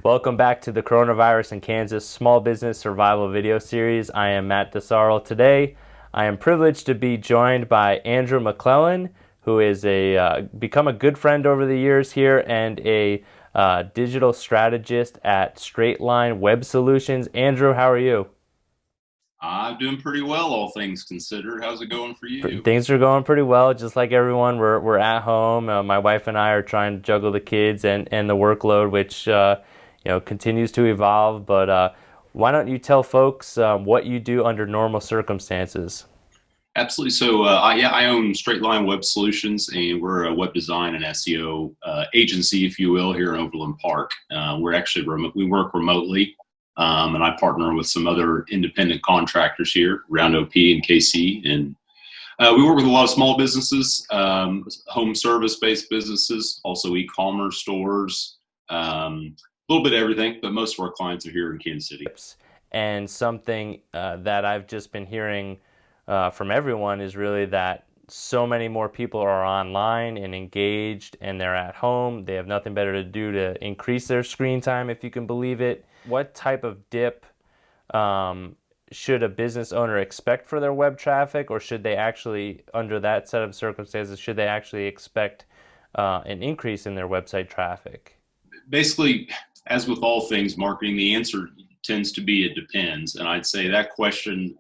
Welcome back to the Coronavirus in Kansas Small Business Survival video series. I am Matt DeSarl. Today, I am privileged to be joined by Andrew McClellan, who is become a good friend over the years here and a digital strategist at Straight Line Web Solutions. Andrew, how are you? I'm doing pretty well, all things considered. How's it going for you? Things are going pretty well. Just like everyone, we're at home. My wife and I are trying to juggle the kids and the workload, which continues to evolve. But why don't you tell folks what you do under normal circumstances? Absolutely. I own Straight Line Web Solutions, and we're a web design and SEO agency, if you will, here in Overland Park. We're actually we work remotely, and I partner with some other independent contractors here around OP and KC, and we work with a lot of small businesses, home service-based businesses, also e-commerce stores, a little bit of everything, but most of our clients are here in Kansas City. And something that I've just been hearing from everyone is really that so many more people are online and engaged, and they're at home. They have nothing better to do to increase their screen time, if you can believe it. What type of dip um, should a business owner expect for their web traffic, or should they actually, under that set of circumstances, should they actually expect an increase in their website traffic? Basically, as with all things marketing, the answer tends to be it depends. And I'd say that question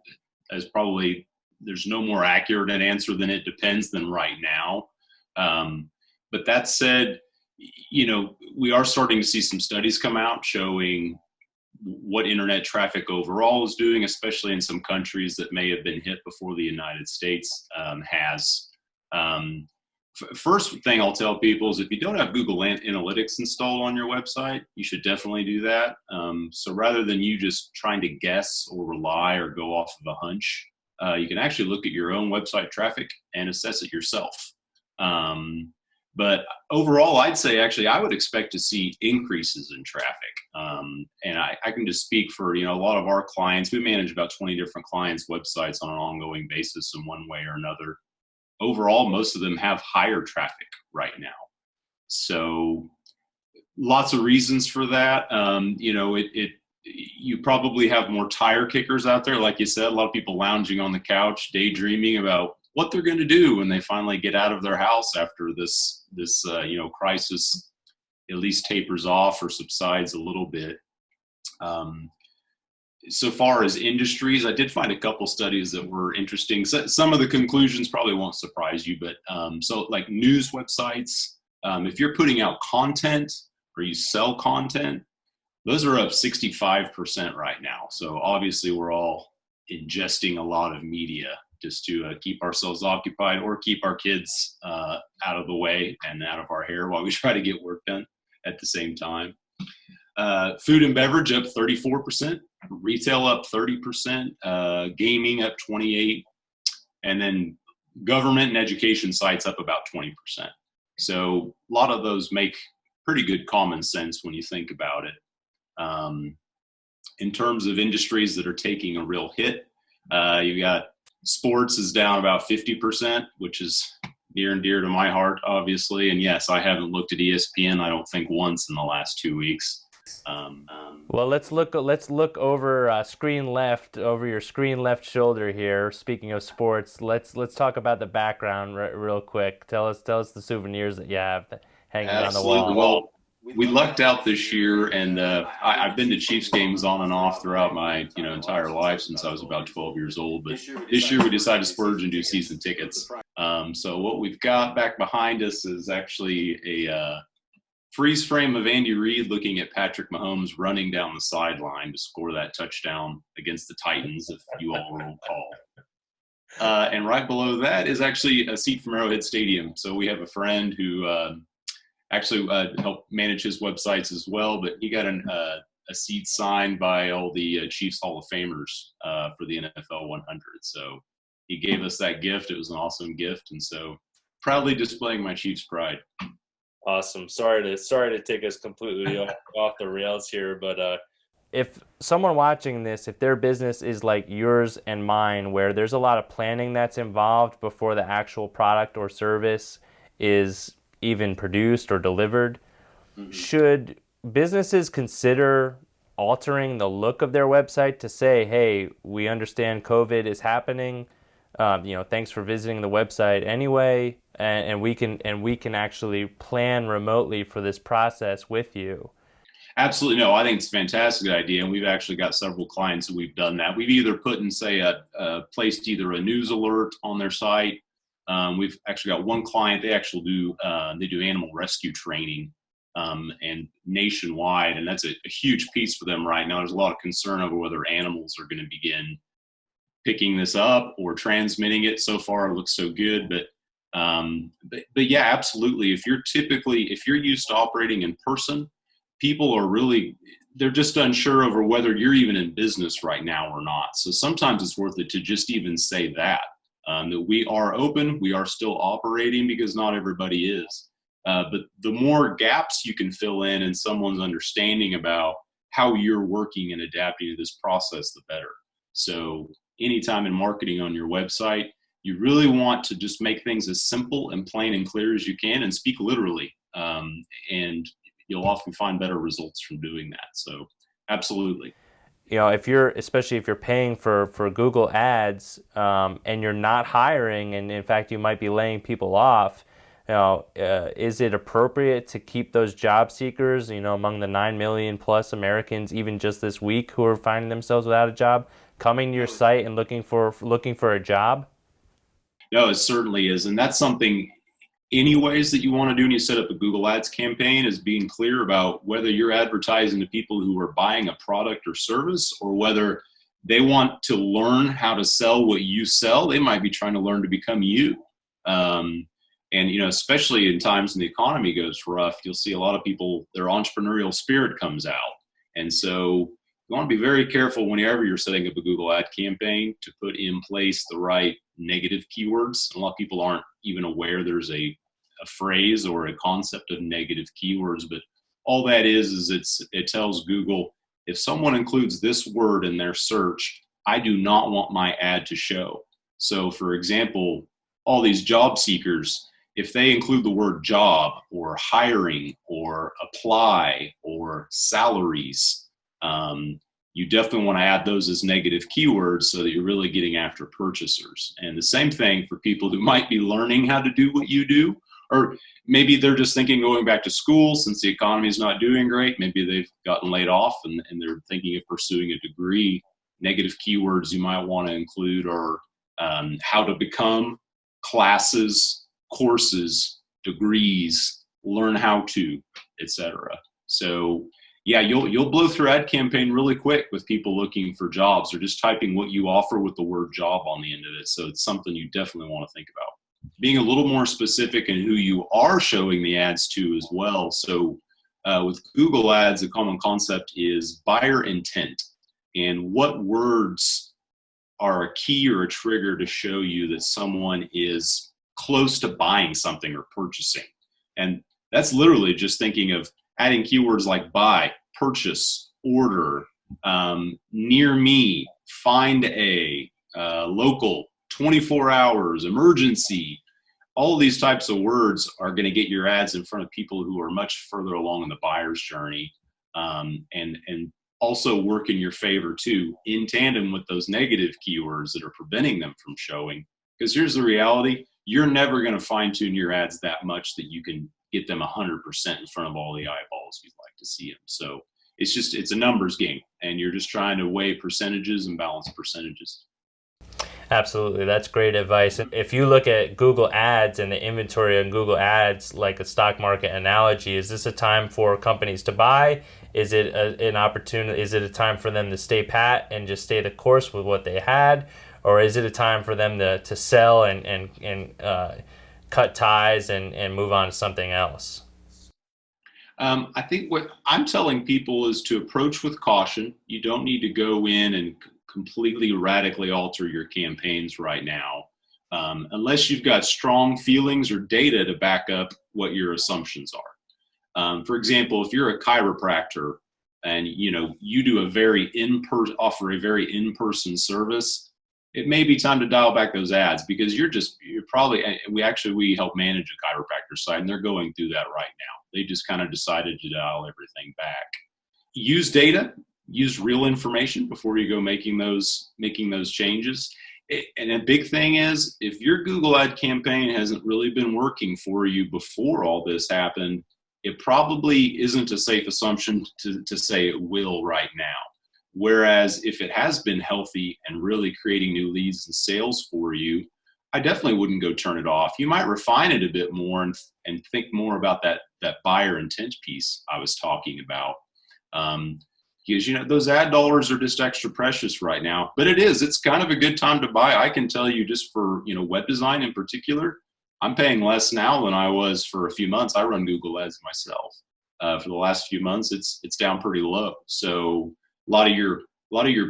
is probably, there's no more accurate an answer than it depends than right now. But that said, we are starting to see some studies come out showing what internet traffic overall is doing, especially in some countries that may have been hit before the United States has. Um, First thing I'll tell people is if you don't have Google Analytics installed on your website, you should definitely do that. So rather than you just trying to guess or rely or go off of a hunch, you can actually look at your own website traffic and assess it yourself. But overall, I'd say actually I would expect to see increases in traffic. And I can just speak for a lot of our clients. We manage about 20 different clients' websites on an ongoing basis in one way or another. Overall, most of them have higher traffic right now. So lots of reasons for that. You probably have more tire kickers out there. Like you said, a lot of people lounging on the couch, daydreaming about what they're going to do when they finally get out of their house after this crisis at least tapers off or subsides a little bit. So far as industries, I did find a couple studies that were interesting. So, some of the conclusions probably won't surprise you, but so like news websites, if you're putting out content or you sell content, those are up 65% right now. So obviously we're all ingesting a lot of media just to keep ourselves occupied or keep our kids out of the way and out of our hair while we try to get work done at the same time. Food and beverage up 34%, retail up 30%, gaming up 28%, and then government and education sites up about 20%. So a lot of those make pretty good common sense when you think about it. In terms of industries that are taking a real hit, you got sports is down about 50%, which is near and dear to my heart, obviously. And yes, I haven't looked at ESPN, I don't think once in the last 2 weeks. Um, Well, let's look over screen left over your screen left shoulder here. Speaking of sports, let's talk about the background real quick. Tell us the souvenirs that you have hanging on the Absolutely. wall. Well, we lucked out this year, and I've been to Chiefs games on and off throughout my entire life since I was about 12 years old. But this year we decided to splurge and do season tickets. So what we've got back behind us is actually a freeze frame of Andy Reid looking at Patrick Mahomes running down the sideline to score that touchdown against the Titans, if you all will recall. And right below that is actually a seat from Arrowhead Stadium. So we have a friend who actually helped manage his websites as well, but he got a seat signed by all the Chiefs Hall of Famers for the NFL 100. So he gave us that gift. It was an awesome gift, and so proudly displaying my Chiefs pride. Awesome. Sorry to take us completely off the rails here, but if someone watching this, if their business is like yours and mine, where there's a lot of planning that's involved before the actual product or service is even produced or delivered, Mm-hmm. should businesses consider altering the look of their website to say, "Hey, we understand COVID is happening. Thanks for visiting the website anyway, and we can actually plan remotely for this process with you." Absolutely. No, I think it's a fantastic idea. And we've actually got several clients that we've done that. We've either put in, say, placed either a news alert on their site. We've actually got one client, they do animal rescue training and nationwide. And that's a huge piece for them right now. There's a lot of concern over whether animals are going to begin picking this up or transmitting it. So far, it looks so good. But yeah, absolutely. If you're used to operating in person, people are really, they're just unsure over whether you're even in business right now or not. So sometimes it's worth it to just even say that we are open, we are still operating, because not everybody is. But the more gaps you can fill in someone's understanding about how you're working and adapting to this process, the better. So anytime in marketing on your website, you really want to just make things as simple and plain and clear as you can and speak literally. And you'll often find better results from doing that. So absolutely. Especially if you're paying for Google ads, and you're not hiring, and in fact you might be laying people off, is it appropriate to keep those job seekers, among the 9 million plus Americans, even just this week, who are finding themselves without a job, coming to your site and looking for a job? No, it certainly is. And that's something anyways that you want to do when you set up a Google Ads campaign, is being clear about whether you're advertising to people who are buying a product or service, or whether they want to learn how to sell what you sell. They might be trying to learn to become you. And especially in times when the economy goes rough, you'll see a lot of people, their entrepreneurial spirit comes out. And so you want to be very careful whenever you're setting up a Google ad campaign to put in place the right negative keywords. A lot of people aren't even aware there's a phrase or a concept of negative keywords, but all that is it tells Google, if someone includes this word in their search, I do not want my ad to show. So for example, all these job seekers, if they include the word job or hiring or apply or salaries, you definitely want to add those as negative keywords so that you're really getting after purchasers. And the same thing for people who might be learning how to do what you do, or maybe they're just thinking going back to school since the economy is not doing great. Maybe they've gotten laid off and they're thinking of pursuing a degree. Negative keywords you might want to include are how to become, classes, courses, degrees, learn how to, etc. So yeah, you'll blow through ad campaign really quick with people looking for jobs or just typing what you offer with the word job on the end of it. So it's something you definitely want to think about. Being a little more specific in who you are showing the ads to as well. So with Google Ads, a common concept is buyer intent, and what words are a key or a trigger to show you that someone is close to buying something or purchasing. And that's literally just thinking of adding keywords like buy, purchase, order, near me, find a, local, 24 hours, emergency. All of these types of words are going to get your ads in front of people who are much further along in the buyer's journey, and also work in your favor too, in tandem with those negative keywords that are preventing them from showing. Because here's the reality, you're never going to fine tune your ads that much that you can get them 100% in front of all the eyeballs you'd like to see them. So it's a numbers game, and you're just trying to weigh percentages and balance percentages. Absolutely. That's great advice. If you look at Google Ads and the inventory on Google Ads, like a stock market analogy, is this a time for companies to buy? Is it an opportunity? Is it a time for them to stay pat and just stay the course with what they had? Or is it a time for them to sell and cut ties and move on to something else? I think what I'm telling people is to approach with caution. You don't need to go in and completely radically alter your campaigns right now, unless you've got strong feelings or data to back up what your assumptions are. For example, if you're a chiropractor and you do offer a very in-person service, it may be time to dial back those ads, because you're probably, we help manage a chiropractor site and they're going through that right now. They just kind of decided to dial everything back. Use data, use real information before you go making those changes. And a big thing is, if your Google ad campaign hasn't really been working for you before all this happened, it probably isn't a safe assumption to say it will right now. Whereas if it has been healthy and really creating new leads and sales for you, I definitely wouldn't go turn it off. You might refine it a bit more and think more about that buyer intent piece I was talking about. Because those ad dollars are just extra precious right now. But it's kind of a good time to buy. I can tell you, just for web design in particular, I'm paying less now than I was for a few months. I run Google Ads myself. For the last few months, it's down pretty low. So a lot of your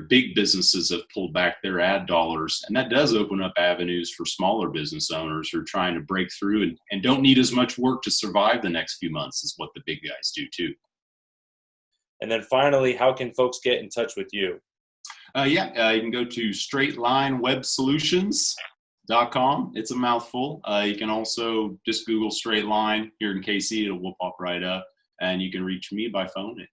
big businesses have pulled back their ad dollars, and that does open up avenues for smaller business owners who are trying to break through and don't need as much work to survive the next few months as what the big guys do too. And then finally, how can folks get in touch with you? You can go to straightlinewebsolutions.com. It's a mouthful. You can also just Google Straight Line here in KC. It'll pop right up. And you can reach me by phone at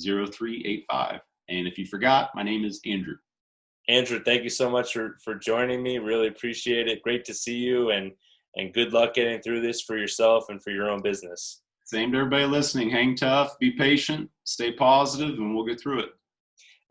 816-678-0385. And if you forgot, my name is Andrew. Andrew, thank you so much for joining me. Really appreciate it. Great to see you, and good luck getting through this for yourself and for your own business. Same to everybody listening. Hang tough, be patient, stay positive, and we'll get through it.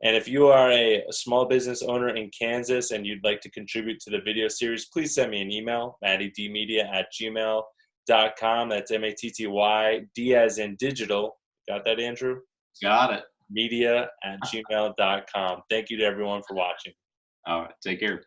And if you are a small business owner in Kansas and you'd like to contribute to the video series, please send me an email, mattydmedia@gmail.com. That's MATTY, D as in digital. Got that, Andrew? Got it. Media@gmail.com. Thank you to everyone for watching. All right. Take care.